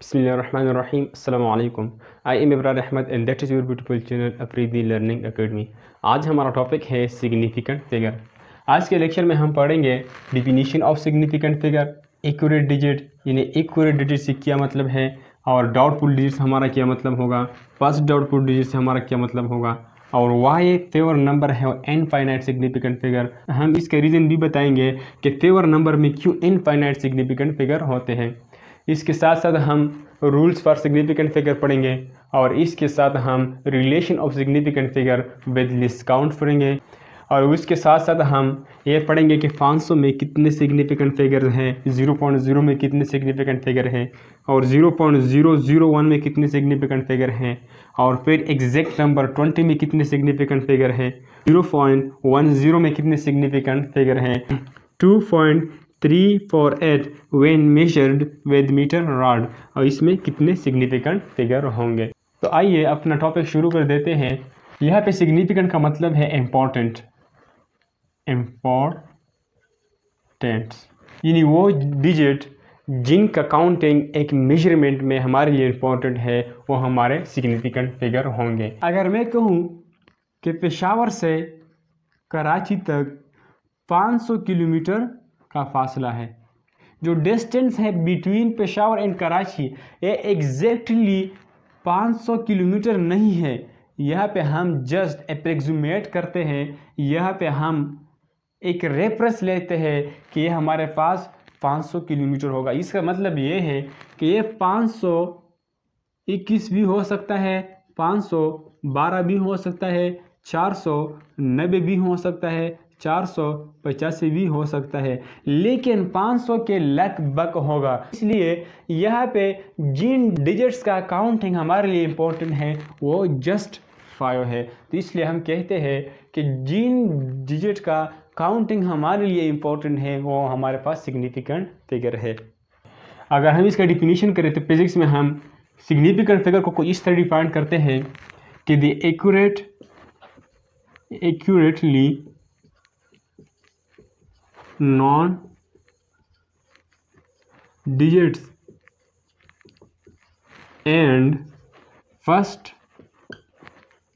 Bismillahirrahmanirrahim. Assalamu alaikum. I am Ibrahim Ahmed and that is your beautiful channel Afridi Learning Academy. आज हमारा topic है significant figure. आज के lecture में हम पढ़ेंगे definition of significant figure, accurate digit यानी एक्यूरेट डिजिट से क्या मतलब है, और डाउटफुल डिजिट से हमारा क्या मतलब होगा, फर्स्ट डाउटफुल डिजिट से हमारा क्या मतलब होगा, और वाई एक फेवर नंबर है और इनफाइनाइट सिग्निफिकेंट फिगर। हम इसके रीज़न भी बताएंगे कि फेवर नंबर में क्यों इनफाइनाइट सिग्निफिकेंट फिगर होते हैं। इसके साथ साथ हम रूल्स फॉर सिग्निफिकेंट फिगर पढ़ेंगे और इसके साथ हम relation of significant figure with list count पढ़ेंगे, और उसके साथ साथ हम ये पढ़ेंगे कि 500 में कितने सिग्निफिकेंट फिगर हैं, 0.0 में कितने सिग्निफिकेंट फिगर हैं, और 0.001 में कितने सिग्निफिकेंट फिगर हैं, और फिर एग्जैक्ट नंबर 20 में कितने सिग्निफिकेंट फिगर हैं, 0.10 में कितने सिग्निफिकेंट फिगर हैं, 2.348 when measured with meter rod, और इसमें कितने सिग्निफिकेंट फिगर होंगे। तो आइए अपना टॉपिक शुरू कर देते हैं। यहाँ पे सिग्निफिकेंट का मतलब है इम्पोर्टेंट, यानी वो डिजिट जिनका काउंटिंग एक मेजरमेंट में हमारे लिए इम्पोर्टेंट है वो हमारे सिग्निफिकेंट फिगर होंगे। अगर मैं कहूँ कि पेशावर से कराची तक 500 किलोमीटर का फासला है, जो डिस्टेंस है बिटवीन पेशावर एंड कराची ये एग्जैक्टली 500 किलोमीटर नहीं है। यहाँ पे हम जस्ट अप्रोक्सीमेट करते हैं, यहाँ पे हम एक रेफरेंस लेते हैं कि ये हमारे पास 500 किलोमीटर होगा। इसका मतलब ये है कि ये 521 भी हो सकता है, 512 भी हो सकता है, 490 भी हो सकता है, 485 भी हो सकता है, लेकिन 500 के लगभग होगा। इसलिए यहाँ पे जिन डिजिट्स का काउंटिंग हमारे लिए इम्पोर्टेंट है वो जस्ट 5 है। तो इसलिए हम कहते हैं कि जिन डिजिट का काउंटिंग हमारे लिए इम्पोर्टेंट है वो हमारे पास सिग्निफिकेंट फिगर है। अगर हम इसका डिफिनीशन करें तो फिजिक्स में हम सिग्निफिकेंट फिगर को इस तरह डिफाइन करते हैं कि the accurately non digits and first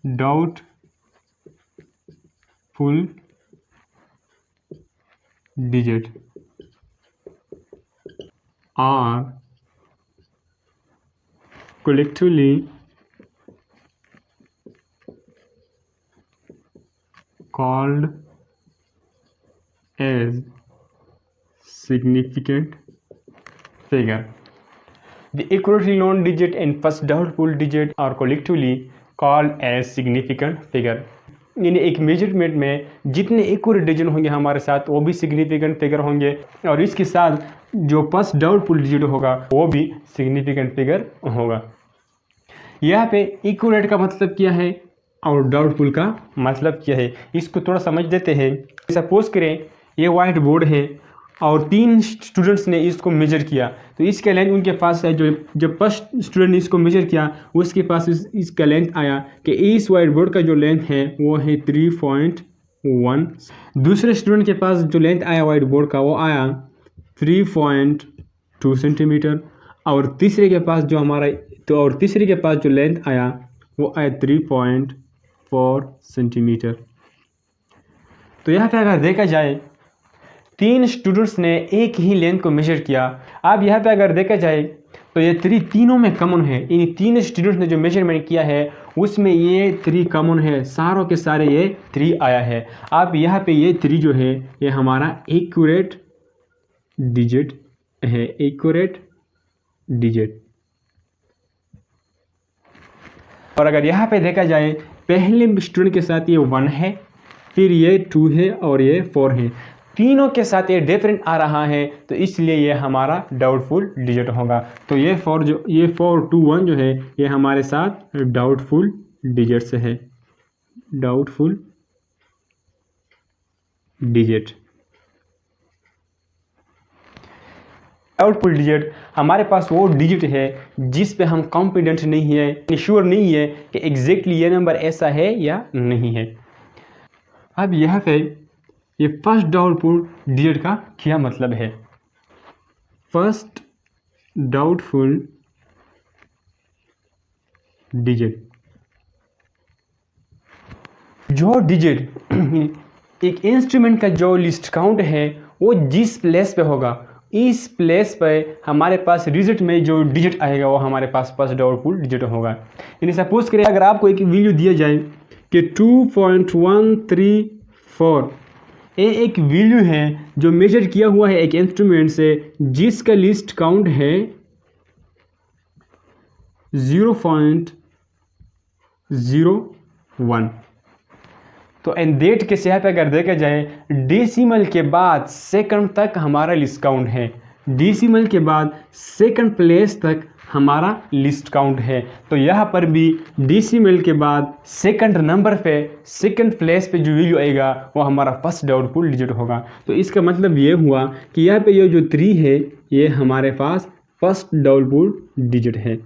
doubtful digit are collectively called as significant figure. The accurately known digit and first doubtful digit are collectively called as significant figure. यानी एक measurement में जितने एक्यूरेट डिजिट होंगे हमारे साथ वो भी significant figure होंगे, और इसके साथ जो फर्स्ट डाउटफुल डिजिट होगा वो भी सिग्निफिकेंट फिगर होगा। यहाँ पे एक्यूरेट का मतलब क्या है और डाउटफुल का मतलब क्या है, इसको थोड़ा समझ देते हैं। सपोज करें ये वाइट बोर्ड है और 3 स्टूडेंट्स ने इसको मेजर किया, तो इसका लेंथ उनके पास है, जो फर्स्ट स्टूडेंट ने इसको मेजर किया उसके पास इसका लेंथ आया कि इस वाइट बोर्ड का जो लेंथ है वो है 3.1। दूसरे स्टूडेंट के पास जो लेंथ आया वाइट बोर्ड का वो आया 3.2 सेंटीमीटर, और तीसरे के पास जो लेंथ आया वो आया 3.4 सेंटीमीटर। तो यहाँ पे अगर देखा जाए 3 स्टूडेंट्स ने एक ही लेंथ को मेजर किया। अब यहाँ पे अगर देखा जाए तो ये 3 तीनों में कॉमन है, इन 3 स्टूडेंट्स ने जो मेजरमेंट किया है उसमें ये 3 कॉमन है, सारों के सारे ये 3 आया है। अब यहाँ पे ये 3 जो है ये हमारा एक्यूरेट डिजिट है, एक्यूरेट डिजिट। और अगर यहाँ पे देखा जाए पहले स्टूडेंट के साथ ये 1 है, फिर ये 2 है और ये 4 है, तीनों के साथ ये डिफरेंट आ रहा है, तो इसलिए ये हमारा डाउटफुल डिजिट होगा। तो ये 421 जो है ये हमारे साथ डाउटफुल डिजिट से है, डाउटफुल डिजिट। डाउटफुल डिजिट हमारे पास वो डिजिट है जिस पे हम कॉन्फिडेंट नहीं है, श्योर नहीं है कि एग्जैक्टली ये नंबर ऐसा है या नहीं है। अब यहाँ पे ये फर्स्ट डाउटफुल डिजिट का क्या मतलब है। First doubtful digit. जो डिजिट एक इंस्ट्रूमेंट का जो लिस्ट काउंट है वो जिस प्लेस पे होगा, इस प्लेस पे हमारे पास रिजल्ट में जो डिजिट आएगा वो हमारे पास फर्स्ट आउटपुट डिजिट होगा। यानी सपोज करें अगर आपको एक वैल्यू दिया जाए कि 2.134, ये एक वैल्यू है जो मेजर किया हुआ है एक इंस्ट्रूमेंट से जिसका लिस्ट काउंट है 0.01। तो इन डेट के यहाँ पे अगर देखा जाए डेसिमल के बाद सेकंड तक हमारा लिस्ट काउंट है, डेसिमल के बाद सेकंड प्लेस तक हमारा लिस्ट काउंट है। तो यहाँ पर भी डेसिमल के बाद सेकंड नंबर पे सेकंड प्लेस पे जो वैल्यू आएगा वो हमारा फर्स्ट आउटपुट डिजिट होगा। तो इसका मतलब ये हुआ कि यहाँ पे ये जो 3 है ये हमारे पास फर्स्ट आउटपुट डिजिट है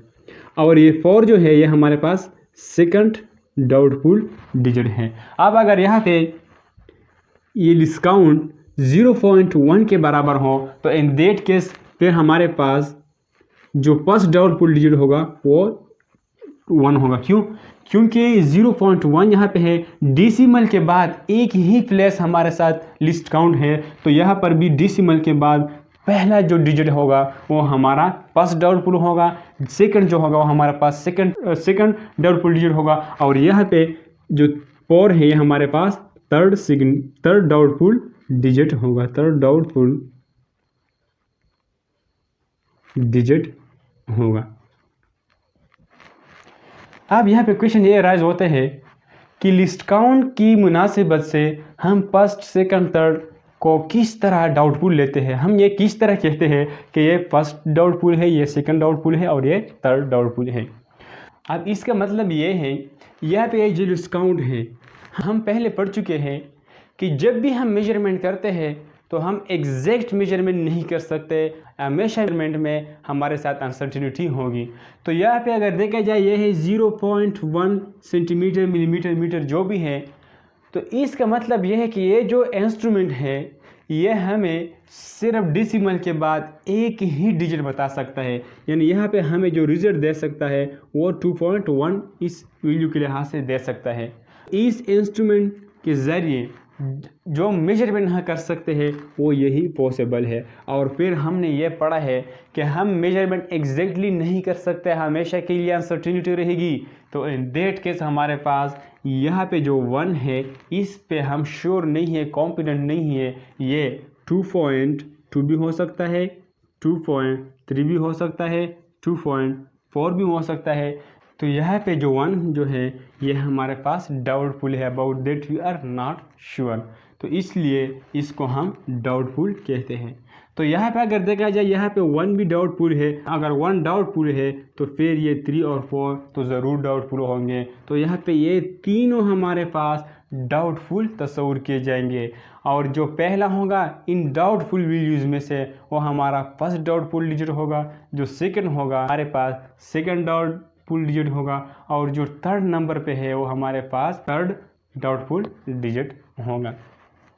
और ये 4 जो है ये हमारे पास सेकंड आउटपुट डिजिट है। अब अगर यहाँ पे ये लिस्ट काउंट 0.1 के बराबर हो तो इन दैट केस फिर हमारे पास जो फर्स्ट आउटपुट डिजिट होगा वो 1 होगा। क्यों? क्योंकि 0.1 यहाँ पे है, डेसिमल के बाद एक ही प्लेस हमारे साथ लिस्ट काउंट है, तो यहाँ पर भी डेसिमल के बाद पहला जो डिजिट होगा वो हमारा फर्स्ट आउटपुट होगा, सेकंड जो होगा वो हमारे पास सेकंड आउटपुट डिजिट होगा और यहाँ पे जो 4 है ये हमारे पास थर्ड आउटपुट डिजिट होगा, थर्ड आउटपुट डिजिट होगा। अब यहाँ पे क्वेश्चन ये राइज होते हैं कि लिस्ट काउंट की मुनासिबत से हम फर्स्ट सेकंड थर्ड को किस तरह डाउटफुल लेते हैं, हम ये किस तरह कहते हैं कि ये फर्स्ट डाउटफुल है, ये सेकंड डाउटफुल है और ये थर्ड डाउटफुल है। अब इसका मतलब ये है यहाँ पे जो लिस्ट काउंट है हम पहले पढ़ चुके हैं कि जब भी हम मेजरमेंट करते हैं तो हम एग्जैक्ट मेजरमेंट नहीं कर सकते, हमेशा मेजरमेंट में हमारे साथ अनसर्टिनिटी होगी। तो यहाँ पे अगर देखा जाए ये है 0.1 सेंटीमीटर मिलीमीटर मीटर जो भी है, तो इसका मतलब यह है कि ये जो इंस्ट्रूमेंट है ये हमें सिर्फ डेसिमल के बाद एक ही डिजिट बता सकता है, यानी यहाँ पे हमें जो रिजल्ट दे सकता है वो 2.1 इस वैल्यू के लिहाज से दे सकता है। इस इंस्ट्रूमेंट के ज़रिए जो मेजरमेंट हम कर सकते हैं वो यही पॉसिबल है। और फिर हमने ये पढ़ा है कि हम मेजरमेंट एग्जैक्टली नहीं कर सकते, हमेशा के लिए अनसर्टिनिटी रहेगी। तो इन दैट केस हमारे पास यहाँ पे जो 1 है इस पे हम श्योर नहीं है, कॉन्फिडेंट नहीं है, ये 2.2 भी हो सकता है, 2.3 भी हो सकता है, 2.4 भी हो सकता है। तो यहाँ पे जो 1 जो है ये हमारे पास डाउटफुल है, about that we are not sure, तो इसलिए इसको हम डाउटफुल कहते हैं। तो यहाँ पे अगर देखा जाए यहाँ पे 1 भी डाउटफुल है, अगर 1 डाउटफुल है तो फिर ये 3 और 4 तो ज़रूर डाउटफुल होंगे। तो यहाँ पे ये तीनों हमारे पास डाउटफुल तस्वूर किए जाएंगे और जो पहला होगा इन डाउटफुल वैल्यूज़ में से वो हमारा फर्स्ट डाउटफुल डिजिट होगा, जो सेकंड होगा हमारे पास सेकंड डाउटफुल डिजिट होगा और जो थर्ड नंबर पे है वो हमारे पास थर्ड डाउटफुल डिजिट होगा।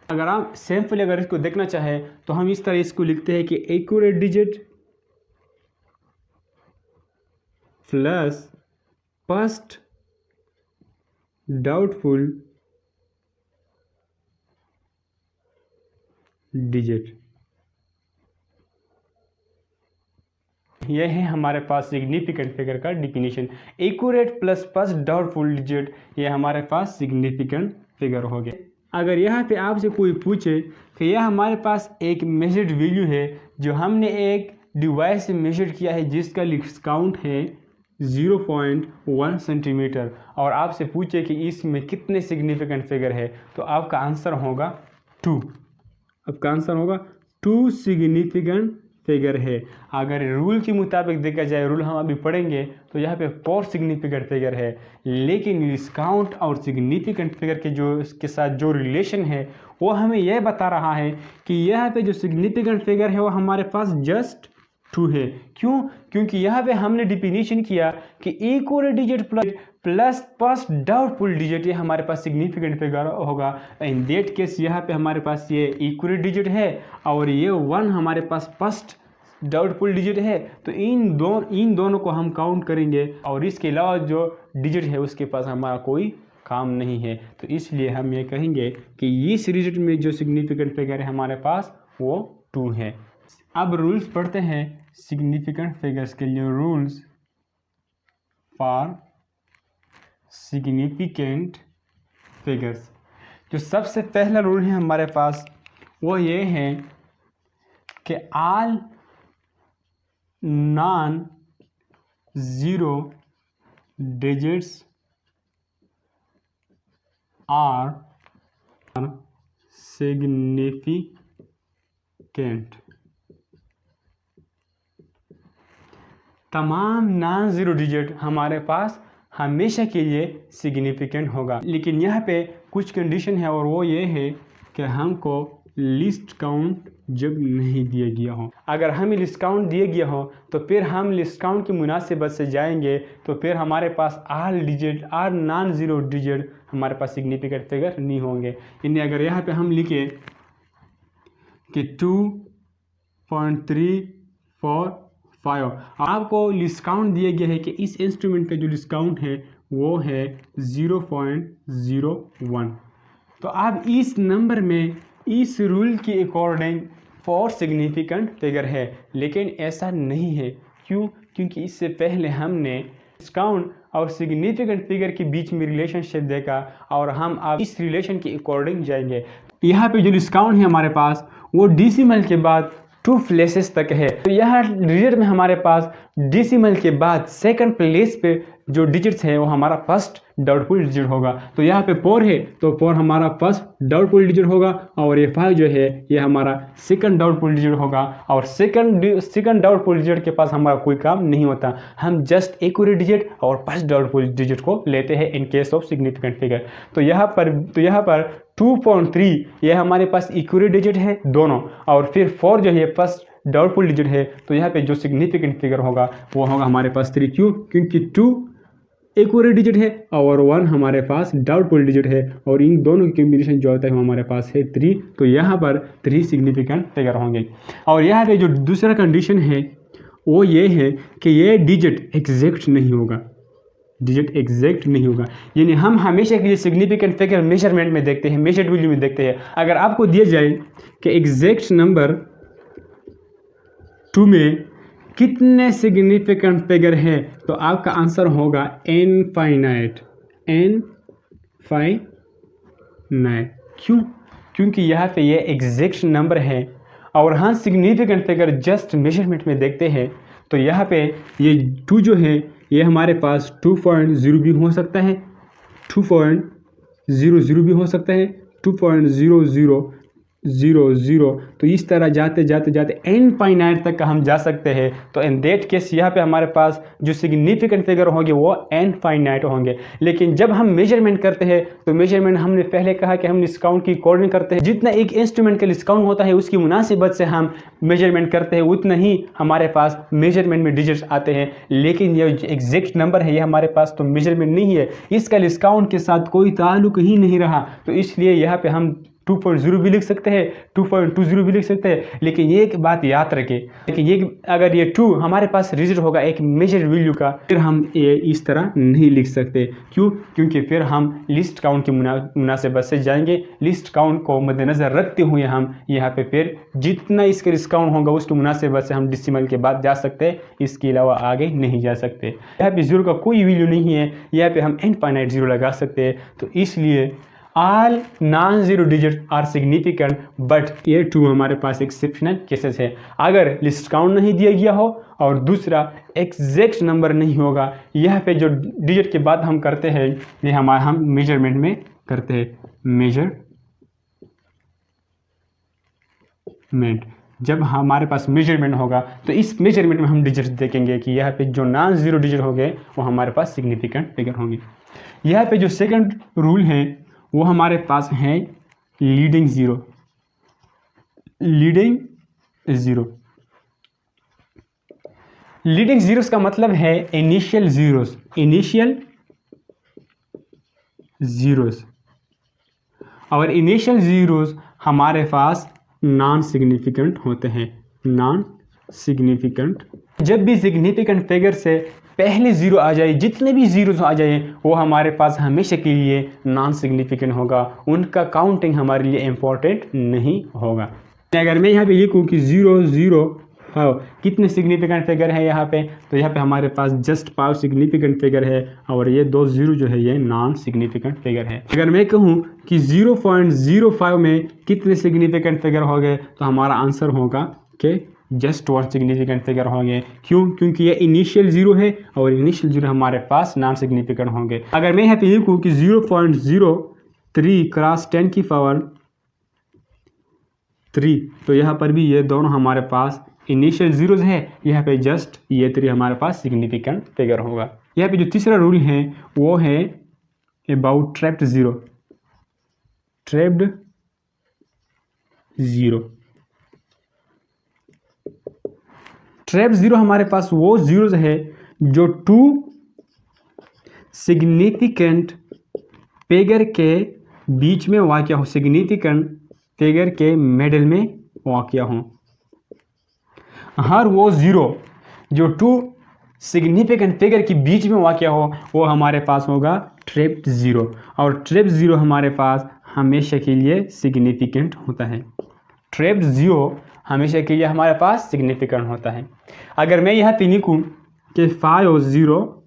अगर आप सिंपली अगर इसको देखना चाहें तो हम इस तरह इसको लिखते हैं कि accurate digit plus first doubtful digit, यह है हमारे पास सिग्निफिकेंट फिगर का definition. Accurate plus first doubtful digit ये हमारे पास सिग्निफिकेंट फिगर हो गया। अगर यहाँ पे आपसे कोई पूछे कि यह हमारे पास एक मेजर्ड वैल्यू है जो हमने एक डिवाइस से मेजर किया है जिसका लिस्ट काउंट है 0.1 सेंटीमीटर और आपसे पूछे कि इसमें कितने सिग्निफिकेंट फिगर है, तो आपका आंसर होगा 2। आपका आंसर होगा 2 सिग्निफिकेंट फिगर है। अगर रूल के मुताबिक देखा जाए, रूल हम अभी पढ़ेंगे, तो यहाँ पे 4 सिग्निफिकेंट फिगर है, लेकिन लिस्ट काउंट और सिग्निफिकेंट फिगर के जो इसके साथ जो रिलेशन है वो हमें यह बता रहा है कि यहाँ पे जो सिग्निफिकेंट फिगर है वो हमारे पास जस्ट 2 है। क्यों? क्योंकि यहाँ पे हमने डिफिनीशन किया कि accurate digit plus first doubtful digit ये हमारे पास सिग्निफिकेंट फिगर होगा। इन दैट केस यहाँ पे हमारे पास ये एक्यूरेट डिजिट है और ये 1 हमारे पास फर्स्ट डाउटफुल डिजिट है तो इन दोनों को हम काउंट करेंगे और इसके अलावा जो डिजिट है उसके पास हमारा कोई काम नहीं है। तो इसलिए हम ये कहेंगे कि इस डिजिट में जो सिग्निफिकेंट फिगर है हमारे पास वो 2 है। अब रूल्स पढ़ते हैं सिग्निफिकेंट फिगर्स के लिए। Rules for significant figures. जो सबसे पहला रूल है हमारे पास वो ये है कि all non zero digits are significant. तमाम नॉन ज़ीरो डिजिट हमारे पास हमेशा के लिए सिग्निफिकेंट होगा, लेकिन यहाँ पे कुछ कंडीशन है और वो ये है कि हमको लिस्ट काउंट जब नहीं दिया गया हो। अगर हमें लिस्ट काउंट दिया गया हो तो फिर हम लिस्ट काउंट की मुनासिबत से जाएंगे तो फिर हमारे पास ऑल डिजिट और नॉन ज़ीरो डिजिट हमारे पास सिग्निफिकेंट फिगर नहीं होंगे। इन्हें अगर यहाँ पे हम लिखे कि 2.345, आपको लिस्ट काउंट दिया गया है कि इस इंस्ट्रूमेंट का जो लिस्ट काउंट है वो है 0.01। तो आप इस नंबर में इस रूल के अकॉर्डिंग 4 सिग्निफिकेंट फिगर है, लेकिन ऐसा नहीं है। क्यों? क्योंकि इससे पहले हमने डिस्काउंट और सिग्निफिकेंट फिगर के बीच में रिलेशनशिप देखा और हम अब इस रिलेशन के अकॉर्डिंग जाएंगे। यहाँ पे जो डिस्काउंट है हमारे पास वो डेसिमल के बाद 2 प्लेसेस तक है। तो यहाँ डिजिट में हमारे पास डेसिमल के बाद सेकंड प्लेस पे जो डिजिट्स है वो हमारा फर्स्ट डाउटफुल डिजिट होगा। तो यहाँ पे 4 है तो 4 हमारा फर्स्ट डाउटफुल डिजिट होगा और ये 5 जो है ये हमारा सेकंड डाउटफुल डिजिट होगा। और सेकंड डाउटफुल डिजिट के पास हमारा कोई काम नहीं होता, हम जस्ट एक्यूरेट डिजिट और फर्स्ट डाउटफुल डिजिट को लेते हैं in case of significant figure. तो यहाँ पर 2.3 ये हमारे पास एक्यूरेट डिजिट है दोनों, और फिर 4 जो है फर्स्ट डाउटफुल डिजिट है। तो यहाँ पे जो सिग्निफिकेंट फिगर होगा वो होगा हमारे पास 3। क्यों? क्योंकि 2 एक्यूरेट डिजिट है और 1 हमारे पास डाउटफुल डिजिट है और इन दोनों की कॉम्बिनेशन जो होता है वो हमारे पास है 3। तो यहाँ पर 3 सिग्निफिकेंट फिगर होंगे। और यहाँ पे जो दूसरा कंडीशन है वो ये है कि ये डिजिट एग्जैक्ट नहीं होगा, डिजिट एग्जैक्ट नहीं होगा। यानी हम हमेशा के लिए सिग्निफिकेंट फिगर मेजरमेंट में देखते हैं, मेजर्ड वैल्यू में देखते हैं। अगर आपको दिया जाए कि एग्जैक्ट नंबर 2 में कितने सिग्निफिकेंट फिगर है तो आपका आंसर होगा इनफाइनाइट। क्यों? क्योंकि यहाँ पे ये एग्जैक्ट नंबर है और हम सिग्निफिकेंट फिगर जस्ट मेजरमेंट में देखते हैं। तो यहाँ पे ये 2 जो है ये हमारे पास 2.0 भी हो सकता है, 2.00 भी हो सकता है, 2.0000। तो इस तरह जाते इनफाइनाइट तक का हम जा सकते हैं। तो इन दैट केस यहाँ पे हमारे पास जो सिग्निफिकेंट फिगर होंगे वो इनफाइनाइट होंगे। लेकिन जब हम मेजरमेंट करते हैं तो मेजरमेंट हमने पहले कहा कि हम डिस्काउंट की अकॉर्डिंग करते हैं, जितना एक इंस्ट्रूमेंट का डिस्काउंट होता है उसकी मुनासिबत से हम मेजरमेंट करते हैं, उतना ही हमारे पास मेजरमेंट में डिजिट्स आते हैं। लेकिन ये एग्जैक्ट नंबर है ये हमारे पास तो मेजरमेंट नहीं है, इसका डिस्काउंट के साथ कोई ताल्लुक ही नहीं रहा। तो इसलिए यहाँ पे हम 2.0 भी लिख सकते हैं, 2.20 भी लिख सकते हैं। लेकिन ये एक बात याद रखें, लेकिन ये अगर ये 2 हमारे पास रिजल्ट होगा एक मेजर वैल्यू का, फिर हम ये इस तरह नहीं लिख सकते। क्यों? क्योंकि फिर हम लिस्ट काउंट की मुनासिबत से जाएंगे। लिस्ट काउंट को मद्देनज़र रखते हुए हम यहाँ पे फिर जितना इसका डिस्काउंट होगा उसकी मुनासिबत से हम डेसिमल के बाद जा सकते हैं, इसके अलावा आगे नहीं जा सकते। यहाँ पे 0 का कोई वैल्यू नहीं है, यहाँ पे हम इनफाइनाइट 0 लगा सकते हैं। तो इसलिए all non zero digit are significant, but ये 2 हमारे पास एक्सेप्शनल केसेस है। अगर लिस्ट काउंट नहीं दिया गया हो और दूसरा एग्जैक्ट नंबर नहीं होगा। यह पे जो डिजिट के बाद हम करते हैं ये हम मेजरमेंट में करते हैं। मेजरमेंट जब हमारे पास मेजरमेंट होगा तो इस मेजरमेंट में हम डिजिट देखेंगे कि यहाँ पे जो नॉन ज़ीरो डिजिट होंगे वो हमारे पास सिग्निफिकेंट फिगर होंगे। यहाँ पे जो सेकंड रूल है वो हमारे पास है लीडिंग ज़ीरो। लीडिंग ज़ीरोस का मतलब है इनिशियल ज़ीरोस और इनिशियल ज़ीरोस हमारे पास नॉन सिग्निफिकेंट होते हैं, नॉन सिग्निफिकेंट। जब भी सिग्निफिकेंट फिगर से पहले ज़ीरो आ जाए, जितने भी ज़ीरोस आ जाए, वो हमारे पास हमेशा के लिए नॉन सिग्निफिकेंट होगा, उनका काउंटिंग हमारे लिए इम्पोर्टेंट नहीं होगा। अगर मैं यहाँ पे लिखूँ कि 0 0 5 कितने सिग्निफिकेंट फिगर है यहाँ पे, तो यहाँ पे हमारे पास जस्ट 5 सिग्निफिकेंट फिगर है और ये 2 0 जो है ये नॉन सिग्निफिकेंट फिगर है। अगर मैं कहूँ कि 0.05 में कितने सिग्निफिकेंट फिगर हो गए, तो हमारा आंसर होगा कि जस्ट 1 सिग्निफिकेंट फिगर होंगे। क्यों? क्योंकि ये इनिशियल 0 है और इनिशियल 0 हमारे पास नॉन सिग्निफिकेंट होंगे। अगर मैं यहाँ पे लिखूँ कि 0.03 क्रॉस 10 की पावर 3, तो यहाँ पर भी ये दोनों हमारे पास इनिशियल जीरोज है, यहाँ पे जस्ट ये 3 हमारे पास सिग्निफिकेंट फिगर होगा। यहाँ पे जो तीसरा रूल है वो है about trapped zero. Trapped zero, trapped zero हमारे पास वो जीरोज है जो 2 सिग्निफिकेंट फिगर के बीच में वाक़या हो, सिग्निफिकेंट फिगर के मिडिल में वाक़या हो। हर वो ज़ीरो जो 2 सिग्निफिकेंट फिगर के बीच में वाक़या हो वो हमारे पास होगा ट्रैप्ड ज़ीरो, और ट्रैप्ड ज़ीरो हमारे पास हमेशा के लिए सिग्निफिकेंट होता है। ट्रैप्ड ज़ीरो हमेशा के लिए हमारे पास सिग्निफिकेंट होता है। अगर मैं यहाँ पे लिखूँ कि 5 0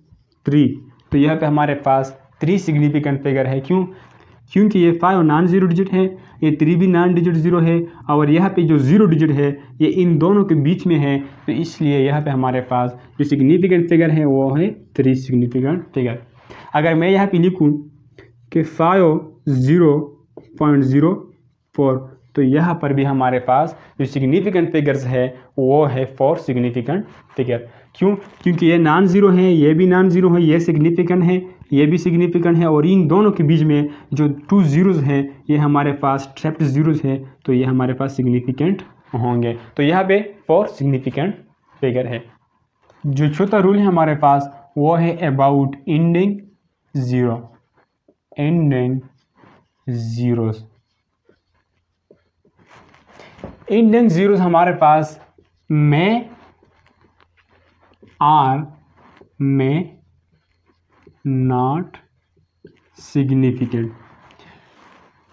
3, तो यहाँ पे हमारे पास 3 सिग्निफिकेंट फिगर है। क्यों? क्योंकि ये 5 नॉन ज़ीरो डिजिट है, ये 3 भी नॉन डिजिट ज़ीरो है, और यहाँ पे जो ज़ीरो डिजिट है ये इन दोनों के बीच में है, तो इसलिए यहाँ पे हमारे पास जो सिग्निफिकेंट फिगर है वो है 3 सिग्निफिकेंट फिगर। अगर मैं यहाँ पे लिखूँ कि 5 0.04, तो यहाँ पर भी हमारे पास जो सिग्निफिकेंट फिगर्स है वो है 4 सिग्निफिकेंट फिगर। क्यों? क्योंकि ये नॉन ज़ीरो है, ये भी नॉन ज़ीरो है, ये सिग्निफिकेंट है, ये भी सिग्निफिकेंट है, और इन दोनों के बीच में जो 2 ज़ीरोज़ हैं ये हमारे पास ट्रैप्ड ज़ीरोज़ हैं, तो ये हमारे पास सिग्निफिकेंट होंगे। तो यहाँ पे 4 सिग्निफिकेंट फिगर है। जो चौथा रूल है हमारे पास वो है about ending zero. Ending zeros, ending zeros हमारे पास में आर में नॉट सिग्निफिकेंट।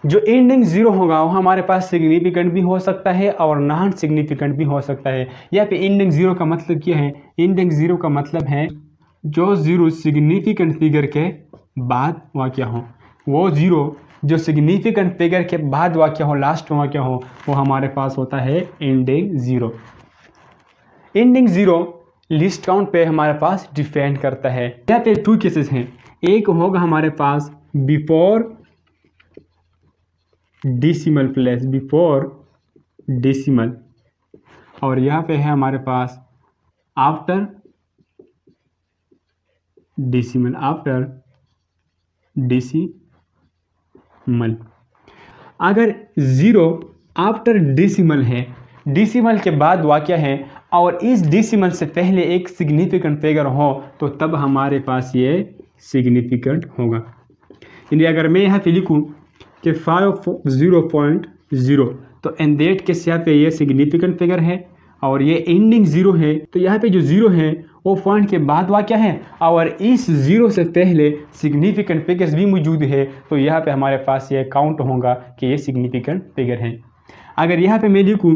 जो एंडिंग ज़ीरो होगा वो हमारे पास सिग्निफिकेंट भी हो सकता है और नॉन सिग्निफिकेंट भी हो सकता है। यहाँ पे एंडिंग ज़ीरो का मतलब क्या है? एंडिंग ज़ीरो का मतलब है जो ज़ीरो सिग्निफिकेंट फिगर के बाद वाक़या हो, वो ज़ीरो जो सिग्निफिकेंट फिगर के बाद वाक़या हो, लास्ट में वाक़या हो, वो हमारे पास होता है ending zero. Ending zero list count पे हमारे पास डिपेंड करता है। यहाँ पे 2 केसेस हैं। एक होगा हमारे पास before decimal place, before decimal, और यहाँ पे है हमारे पास आफ्टर डेसिमल, आफ्टर डेसिमल। अगर ज़ीरो आफ्टर डेसिमल है, डेसिमल के बाद वाक़या है, और इस डेसिमल से पहले एक सिग्निफिकेंट फिगर हो, तो तब हमारे पास ये सिग्निफिकेंट होगा। यानी अगर मैं यहाँ पे लिखूँ कि 5 तो इन दैट केस यहाँ पे ये सिग्निफिकेंट फिगर है और ये एंडिंग ज़ीरो है, तो यहाँ पे जो ज़ीरो है वो पॉइंट के बाद वाक़या है और इस ज़ीरो से पहले सिग्निफिकेंट फिगर्स भी मौजूद है, तो यहाँ पे हमारे पास ये काउंट होगा कि ये सिग्निफिकेंट फिगर है। अगर यहाँ पे मैं लिखूँ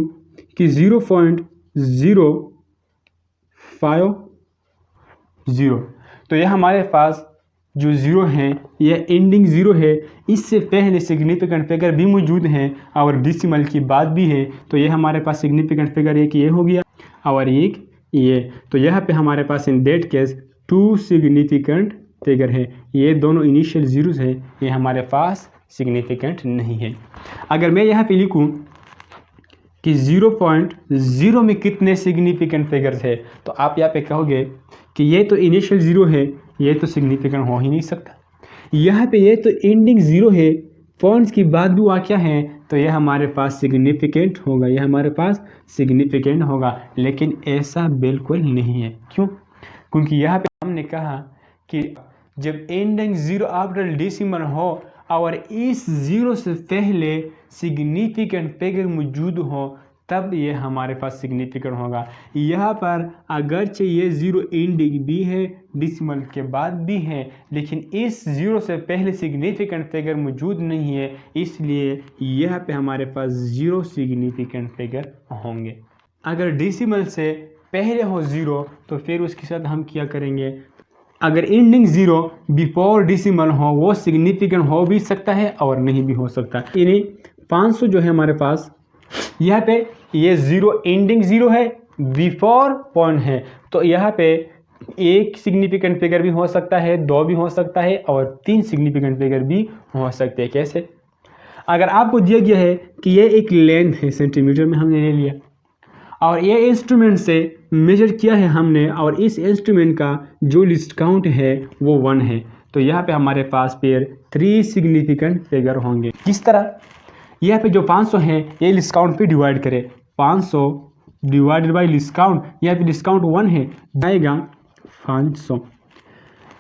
कि 0.050, तो यह हमारे पास जो ज़ीरो है ये एंडिंग ज़ीरो है, इससे पहले सिग्निफिकेंट फिगर भी मौजूद हैं और डेसिमल की बात भी है, तो ये हमारे पास सिग्निफिकेंट फिगर एक ये हो गया और एक ये, तो यहाँ पे हमारे पास in that case 2 significant figure है। ये दोनों इनिशियल ज़ीरोज़ हैं, ये हमारे पास सिग्निफिकेंट नहीं है। अगर मैं यहाँ पे लिखूँ कि 0.0 में कितने सिग्निफिकेंट फिगर्स है, तो आप यहाँ पे कहोगे कि ये तो इनिशियल ज़ीरो है, ये तो सिग्निफिकेंट हो ही नहीं सकता। यहाँ पे ये तो एंडिंग ज़ीरो है, पॉइंट्स की बात भी वाक़या है, तो यह हमारे पास सिग्निफिकेंट होगा, यह हमारे पास सिग्निफिकेंट होगा। लेकिन ऐसा बिल्कुल नहीं है। क्यों? क्योंकि यहाँ पे हमने कहा कि जब एंडिंग ज़ीरो आफ्टर डेसिमल हो और इस ज़ीरो से पहले सिग्निफिकेंट फिगर मौजूद हो, तब ये हमारे पास सिग्निफिकेंट होगा। यहाँ पर अगरचे ये ज़ीरो एंडिंग भी है, डिसिमल के बाद भी है, लेकिन इस ज़ीरो से पहले सिग्निफिकेंट फिगर मौजूद नहीं है, इसलिए यहाँ पे हमारे पास ज़ीरो सिग्निफिकेंट फिगर होंगे। अगर डिसिमल से पहले हो ज़ीरो तो फिर उसके साथ हम क्या करेंगे, अगर एंडिंग ज़ीरो बिफोर डिसिमल हो वो सिग्निफिकेंट हो भी सकता है और नहीं भी हो सकता। यानी 500 जो है हमारे पास, यहाँ पे ये ज़ीरो एंडिंग ज़ीरो है, बिफोर पॉइंट है, तो यहाँ पे एक सिग्निफिकेंट फिगर भी हो सकता है, दो भी हो सकता है और तीन सिग्निफिकेंट फिगर भी हो सकते हैं। कैसे? अगर आपको दिया गया है कि ये एक लेंथ है, सेंटीमीटर में हमने ले लिया और ये इंस्ट्रूमेंट से मेजर किया है हमने, और इस इंस्ट्रूमेंट का जो लिस्ट काउंट है वो 1 है, तो यहाँ पे हमारे पास फिर 3 सिग्निफिकेंट फिगर होंगे। किस तरह? यहाँ पे जो 500 है ये लिस्ट काउंट पे डिवाइड करें, 500 डिवाइडेड बाई लिस्ट काउंट, यहाँ पे लिस्ट काउंट 1 है, जाएगा 500।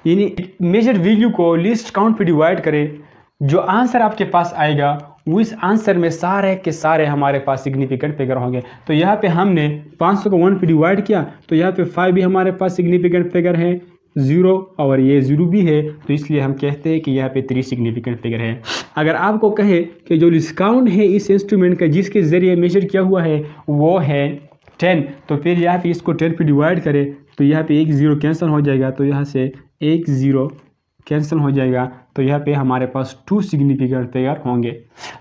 यानी मेजर वैल्यू को लिस्ट काउंट पे डिवाइड करें, जो आंसर आपके पास आएगा उस आंसर में सारे के सारे हमारे पास सिग्निफिकेंट फिगर होंगे। तो यहाँ पे हमने 500 को 1 पे डिवाइड किया, तो यहाँ पे 5 भी हमारे पास सिग्निफिकेंट फिगर है, 0 और ये 0 भी है, तो इसलिए हम कहते हैं कि यहाँ पे 3 सिग्निफिकेंट फिगर है। अगर आपको कहे कि जो लिस्ट काउंट है इस इंस्ट्रूमेंट का जिसके ज़रिए मेजर किया हुआ है वो है 10, तो फिर यहाँ पे इसको 10 पे डिवाइड करें, तो यहाँ पे एक 0 कैंसिल हो जाएगा, तो यहाँ से एक 0 कैंसिल हो जाएगा, तो यहाँ पे हमारे पास 2 सिग्निफिकेंट फिगर होंगे।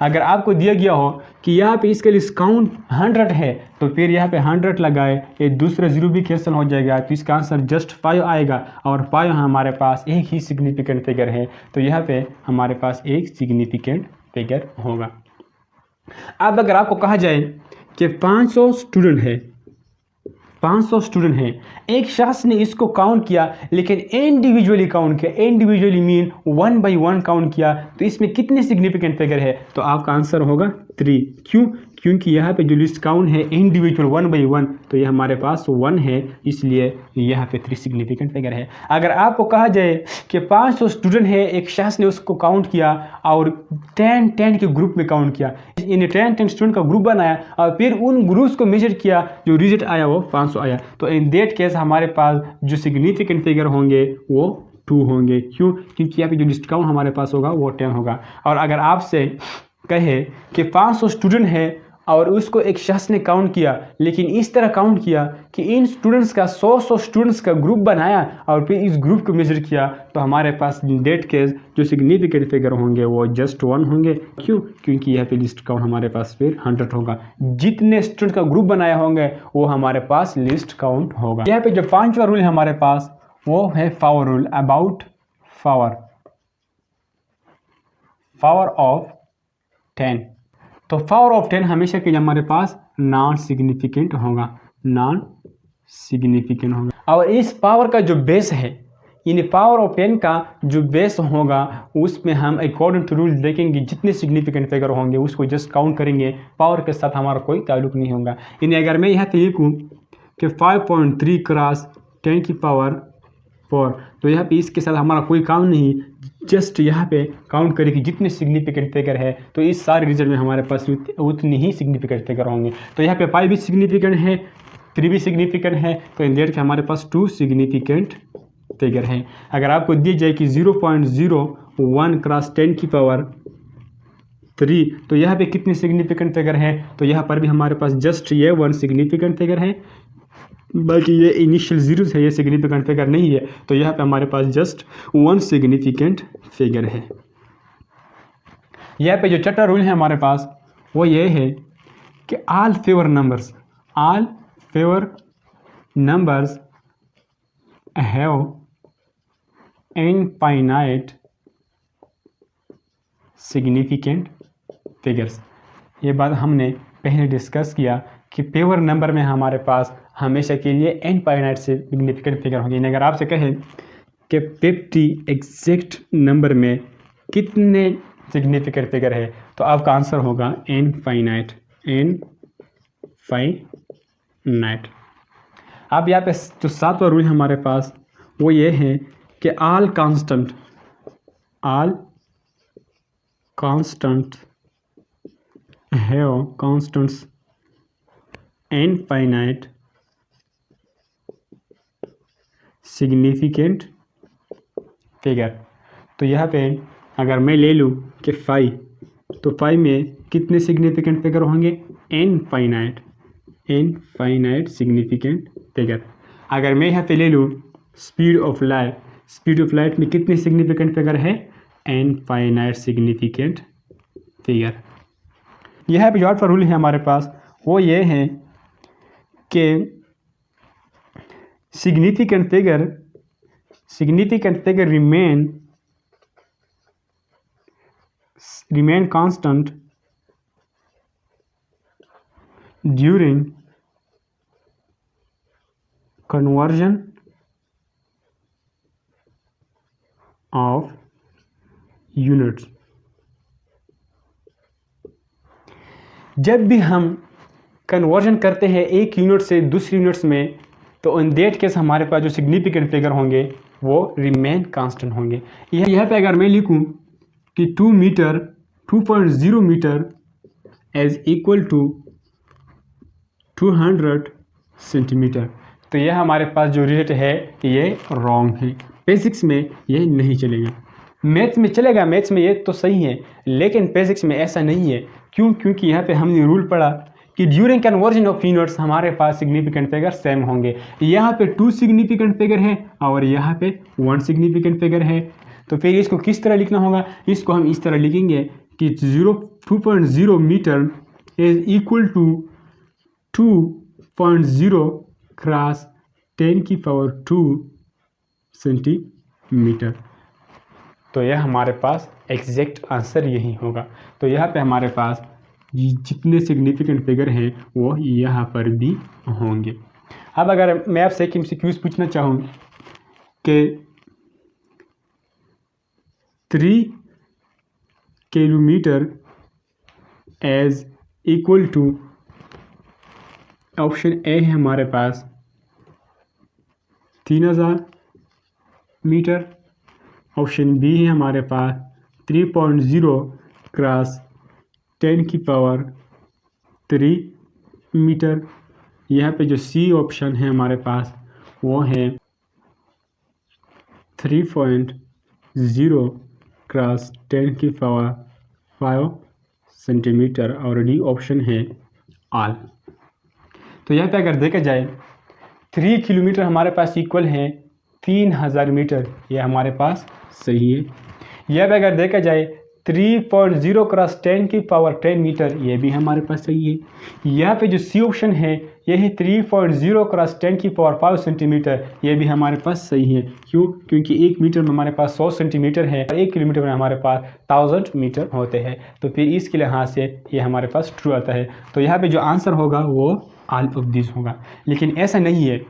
अगर आपको दिया गया हो कि यहाँ पे इसका लिस्ट काउंट 100 है, तो फिर यहाँ पे 100 लगाए, ये दूसरा 0 भी कैंसिल हो जाएगा, तो इसका आंसर जस्ट 5 आएगा, और 5 हमारे पास एक ही सिग्निफिकेंट फिगर है, तो यहाँ पे हमारे पास एक सिग्निफिकेंट फिगर होगा। अब अगर आपको कहा जाए कि 500 स्टूडेंट है, 500 स्टूडेंट हैं, एक शख्स ने इसको काउंट किया लेकिन इंडिविजुअली काउंट किया, इंडिविजुअली मीन 1 बाई 1 काउंट किया, तो इसमें कितने सिग्निफिकेंट फिगर है? तो आपका आंसर होगा 3। क्यों? क्योंकि यहाँ पे जो लिस्ट काउंट है इंडिविजुअल 1 बाई 1, तो ये हमारे पास 1 है, इसलिए यहाँ पे 3 सिग्निफिकेंट फिगर है। अगर आपको कहा जाए कि 500 स्टूडेंट है, एक शख्स ने उसको काउंट किया और 10 के ग्रुप में काउंट किया, यानी 10 स्टूडेंट का ग्रुप बनाया और फिर उन ग्रुप्स को मेजर किया, जो रिजल्ट आया वो 500 आया, तो इन दैट केस हमारे पास जो सिग्निफिकेंट फिगर होंगे वो 2 होंगे। क्यों? क्योंकि यहाँ पे जो लिस्ट काउंट हमारे पास होगा वो 10 होगा। और अगर आपसे कहे कि 500 स्टूडेंट है और उसको एक शख्स ने काउंट किया, लेकिन इस तरह काउंट किया कि इन स्टूडेंट्स का 100 स्टूडेंट्स का ग्रुप बनाया और फिर इस ग्रुप को मेजर किया, तो हमारे पास इन दैट केस जो सिग्निफिकेंट फिगर होंगे वो जस्ट 1 होंगे। क्यों? क्योंकि यहाँ पे लिस्ट काउंट हमारे पास फिर 100 होगा, जितने स्टूडेंट का ग्रुप बनाया होंगे वो हमारे पास लिस्ट काउंट होगा। यहाँ पे जो 5वां रूल है हमारे पास वो है power rule, about power of 10। तो पावर ऑफ 10 हमेशा के लिए हमारे पास नॉन सिग्निफिकेंट होगा, नॉन सिग्निफिकेंट होगा। और इस पावर का जो बेस है, यानी पावर ऑफ 10 का जो बेस होगा, उसमें हम अकॉर्डिंग टू रूल देखेंगे जितने सिग्निफिकेंट फिगर होंगे उसको जस्ट काउंट करेंगे, पावर के साथ हमारा कोई ताल्लुक नहीं होगा। यानी अगर मैं यहाँ पे लिखूँ कि 5.3 क्रॉस 10 की पावर 4, तो यहाँ पे इसके साथ हमारा कोई काम नहीं, जस्ट यहाँ पे काउंट करें कि जितने सिग्निफिकेंट फिगर है, तो इस सारे रिजल्ट में हमारे पास उतनी ही सिग्निफिकेंट फिगर होंगे। तो यहाँ पे 5 भी सिग्निफिकेंट है, 3 भी सिग्निफिकेंट है, तो इन दैट के हमारे पास 2 सिग्निफिकेंट फिगर हैं। अगर आपको दी जाए कि 0.01 क्रॉस 10 की पावर 3, तो यहाँ पे कितने सिग्निफिकेंट फिगर हैं? तो यहाँ पर भी हमारे पास जस्ट ये 1 सिग्निफिकेंट फिगर है, बल्कि ये इनिशियल जीरोस है, ये सिग्निफिकेंट फिगर नहीं है, तो यहाँ पे हमारे पास जस्ट 1 सिग्निफिकेंट फिगर है। यहाँ पे जो छठा रूल है हमारे पास वो ये है कि all favour numbers have infinite significant figures. ये बात हमने पहले डिस्कस किया कि फेवर नंबर में हमारे पास हमेशा के लिए इनफाइनाइट सिग्निफिकेंट फिगर होंगे। अगर आपसे कहें कि 50 एग्जैक्ट नंबर में कितने सिग्निफिकेंट फिगर है, तो आपका आंसर होगा इनफाइनाइट। अब यहाँ पे जो 7वां रूल हमारे पास वो ये है कि all constant have constants infinite significant figure. तो यहाँ पे अगर मैं ले लूँ कि 5, तो 5 में कितने सिग्निफिकेंट फिगर होंगे? Infinite significant figure. अगर मैं यहाँ पे ले लूँ स्पीड ऑफ लाइट में कितने सिग्निफिकेंट फिगर है? Infinite significant figure. यह पे जो आठ रूल है हमारे पास वो ये है कि significant figure remain constant during conversion of units। जब भी हम कन्वर्जन करते हैं एक यूनिट से दूसरी यूनिट्स में, तो इन दैट केस हमारे पास जो सिग्निफिकेंट फिगर होंगे वो रिमेन कांस्टेंट होंगे। यहाँ पे अगर मैं लिखूं कि 2.0 metre as equal to 200 centimetre, तो यह हमारे पास जो रिजल्ट है ये रॉन्ग है। फिजिक्स में ये नहीं चलेगा, मैथ्स में चलेगा, मैथ्स में ये तो सही है, लेकिन फिजिक्स में ऐसा नहीं है। क्यों? क्योंकि यहाँ पे हमने रूल पढ़ा कि ड्यूरिंग कन्वर्जन ऑफ यूनिट्स हमारे पास सिग्निफिकेंट फिगर सेम होंगे। यहाँ पे 2 सिग्निफिकेंट फिगर है और यहाँ पे 1 सिग्निफिकेंट फिगर है। तो फिर इसको किस तरह लिखना होगा? इसको हम इस तरह लिखेंगे कि 2.0 metre is equal to 2.0 cross 10⁻² centimetre. तो यह हमारे पास एग्जैक्ट आंसर यही होगा। तो यहाँ पे हमारे पास जितने सिग्निफिकेंट फिगर हैं वो यहाँ पर भी होंगे। अब अगर मैं आपसे एक MCQs पूछना चाहूँ कि 3 kilometre as equal to, option A है हमारे पास 3000 मीटर, ऑप्शन बी है हमारे पास 3.0 क्रॉस 10⁻³ मीटर। यहाँ पे जो सी ऑप्शन है हमारे पास वो है 3.0 क्रॉस 10⁵ सेंटीमीटर और डी ऑप्शन है ऑल। तो यहाँ पे अगर देखा जाए 3 किलोमीटर हमारे पास इक्वल है 3000 मीटर, ये हमारे पास सही है। यह भी अगर देखा जाए 3.0 क्रॉस 10⁻10 मीटर, ये भी हमारे पास सही है। यहाँ पे जो सी ऑप्शन है ये है 3.0 क्रॉस 10⁵ सेंटीमीटर, ये भी हमारे पास सही है। क्यों? क्योंकि 1 मीटर में हमारे पास 100 सेंटीमीटर है और 1 किलोमीटर में हमारे पास 1000 मीटर होते हैं। तो फिर इसके लिहाज से ये हमारे पास ट्रू आता है। तो यहाँ पे जो आंसर होगा वो ऑल ऑफ दिस होगा। लेकिन ऐसा नहीं है,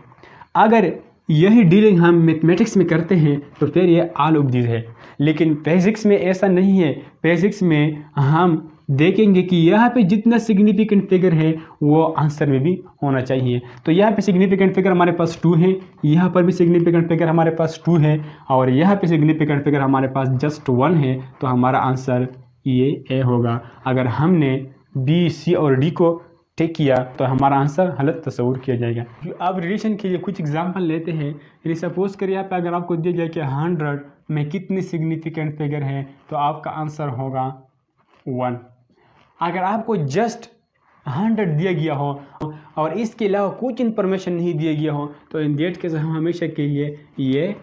अगर यही डीलिंग हम मैथमेटिक्स में करते हैं तो फिर ये ऑल ऑफ दिस है। लेकिन फिजिक्स में ऐसा नहीं है। फिजिक्स में हम देखेंगे कि यहाँ पे जितना सिग्निफिकेंट फिगर है वो आंसर में भी होना चाहिए। तो यहाँ पे सिग्निफिकेंट फिगर हमारे पास 2 है, यहाँ पर भी सिग्निफिकेंट फिगर हमारे पास 2 है और यहाँ पे सिग्निफिकेंट फिगर हमारे पास जस्ट 1 है। तो हमारा आंसर ये ए होगा। अगर हमने बी, सी और डी को टिक किया तो हमारा आंसर गलत तस्वूर किया जाएगा। अब रिलेशन के लिए कुछ एग्जांपल लेते हैं। यदि सपोज करिए यहाँ पे अगर आपको दिया जाए कि 100 में कितने सिग्निफिकेंट फिगर हैं, तो आपका आंसर होगा 1। अगर आपको जस्ट 100 दिया गया हो और इसके अलावा कुछ इन्फॉर्मेशन नहीं दिया गया हो, तो इन दैट केस हम हमेशा के लिए ये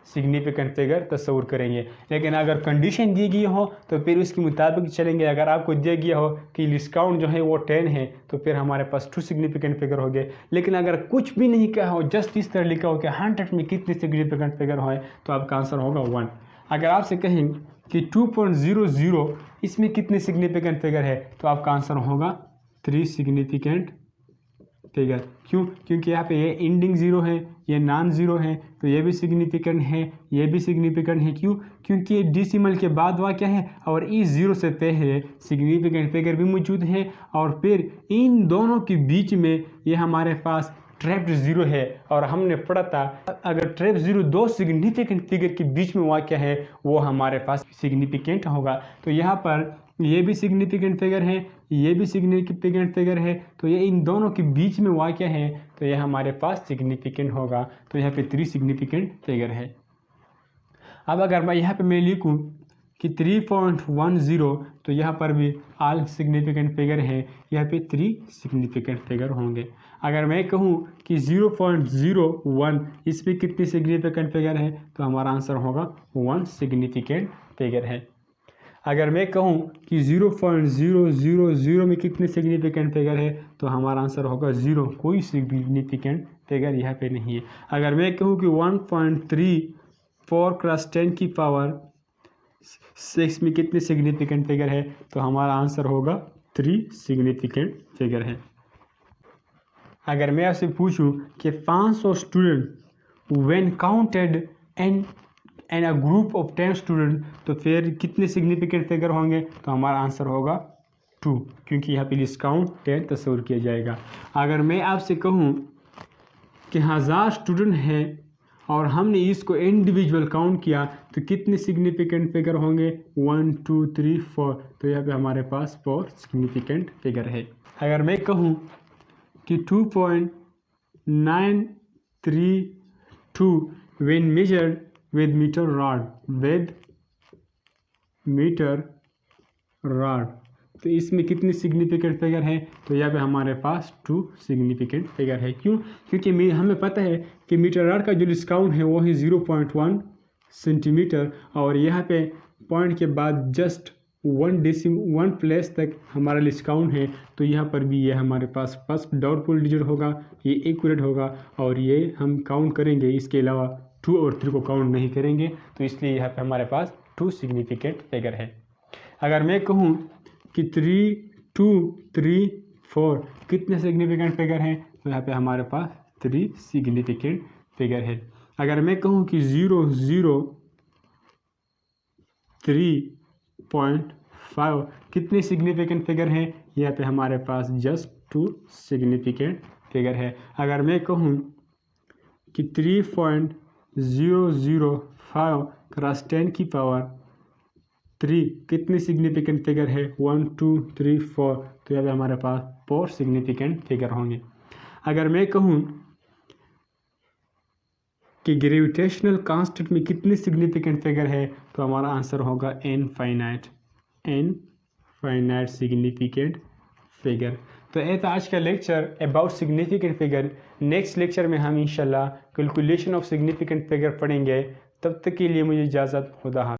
सिग्निफिकेंट फिगर तस्वूर करेंगे। लेकिन अगर कंडीशन दी गई हो तो फिर उसके मुताबिक चलेंगे। अगर आपको दिया गया हो कि डिस्काउंट जो है वो 10 है, तो फिर हमारे पास 2 सिग्निफिकेंट फिगर हो गए। लेकिन अगर कुछ भी नहीं कहा हो, जस्ट इस तरह लिखा हो कि 100 में कितने सिग्निफिकेंट फिगर हो, तो आपका आंसर होगा 1। अगर आपसे कहें कि 2.00 इसमें कितने सिग्निफिकेंट फिगर है, तो आपका आंसर होगा 3 सिग्निफिकेंट फिगर। क्यों? क्योंकि यहाँ पे ये एंडिंग 0 है, ये नॉन 0 है, तो ये भी सिग्निफिकेंट है, ये भी सिग्निफिकेंट है। क्यों? क्योंकि ये डिसिमल के बाद वाक़या है और इस 0 से पहले सिग्निफिकेंट फिगर भी मौजूद है और फिर इन दोनों के बीच में ये हमारे पास ट्रैप्ड 0 है। और हमने पढ़ा था अगर ट्रैप्ड 0 दो सिग्निफिकेंट फिगर के बीच में वाक़या है वो हमारे पास सिग्निफिकेंट होगा। तो यहाँ पर ये भी सिग्निफिकेंट फिगर है, ये भी सिग्निफिकेंट फिगर है, तो ये इन दोनों के बीच में वाक़ है, तो यह हमारे पास सिग्निफिकेंट होगा। तो यहाँ पे 3 सिग्निफिकेंट फिगर है। अब अगर मैं यहाँ पे मैं लिखूँ कि 3.10, तो यहाँ पर भी ऑल सिग्निफिकेंट फिगर है, यहाँ पे 3 सिग्निफिकेंट फिगर होंगे। अगर मैं कहूँ कि 0.01, इस पर कितनी सिग्निफिकेंट फिगर है, तो हमारा आंसर होगा 1 सिग्निफिकेंट फिगर है। अगर मैं कहूँ कि 0.000 में कितने सिग्निफिकेंट फिगर है, तो हमारा आंसर होगा 0, कोई सिग्निफिकेंट फिगर यहाँ पे नहीं है। अगर मैं कहूँ कि 1.34 क्रॉस 10 की पावर 6 में कितने सिग्निफिकेंट फिगर है, तो हमारा आंसर होगा 3 सिग्निफिकेंट फिगर है। अगर मैं आपसे पूछूं कि 500 student when counted and a group of 10 student, तो फिर कितने सिग्निफिकेंट फिगर होंगे, तो हमारा आंसर होगा 2, क्योंकि यहाँ पे लिस्ट काउंट 10 तस्वीर किया जाएगा। अगर मैं आपसे कहूँ कि 1000 स्टूडेंट हैं और हमने इसको इंडिविजुअल काउंट किया, तो कितने सिग्निफिकेंट फिगर होंगे, 1 2 3 4, तो यहाँ पे हमारे पास 4 सिग्निफिकेंट फिगर है। अगर मैं कहूँ कि 2.932 when measured with meter rod, तो इसमें कितनी सिग्निफिकेंट फिगर है, तो यहाँ पे हमारे पास 2 सिग्निफिकेंट फिगर है। क्यों? क्योंकि हमें पता है कि मीटर रॉड का जो डिस्काउंट है वो है 0.1 सेंटीमीटर, और यहाँ पे पॉइंट के बाद जस्ट 1 प्लेस तक हमारा डिस्काउंट है, तो यहाँ पर भी ये हमारे पास फर्स्ट डाउटफुल डिजिट होगा, ये एक्यूरेट होगा, और ये हम काउंट करेंगे, इसके अलावा 2 और 3 को काउंट नहीं करेंगे, तो इसलिए यहाँ पे हमारे पास 2 सिग्निफिकेंट फिगर है। अगर मैं कहूँ कि 3 2 3 4 कितने सिग्निफिकेंट फिगर हैं, तो यहाँ पे हमारे पास 3 सिग्निफिकेंट फिगर है। अगर मैं कहूँ कि 0.3.5 कितने सिग्निफिकेंट फिगर हैं, यहाँ पे हमारे पास जस्ट 2 सिग्निफिकेंट फिगर है। अगर मैं कहूँ कि 3.005 क्रॉस 10 की पावर 3 कितने सिग्निफिकेंट फिगर है, 1 2 3 4, तो यहाँ पे हमारे पास 4 सिग्निफिकेंट फिगर होंगे। अगर मैं कहूँ कि ग्रेविटेशनल कांस्टेंट में कितने सिग्निफिकेंट फिगर है, तो हमारा आंसर होगा इनफाइनाइट सिग्निफिकेंट फिगर। तो ये था आज का lecture about significant figure. Next lecture में हम इंशाल्लाह कैलकुलेशन ऑफ सिग्निफिकेंट फिगर पढ़ेंगे। तब तक के लिए मुझे इजाज़त, खुदा हाफ़िज़।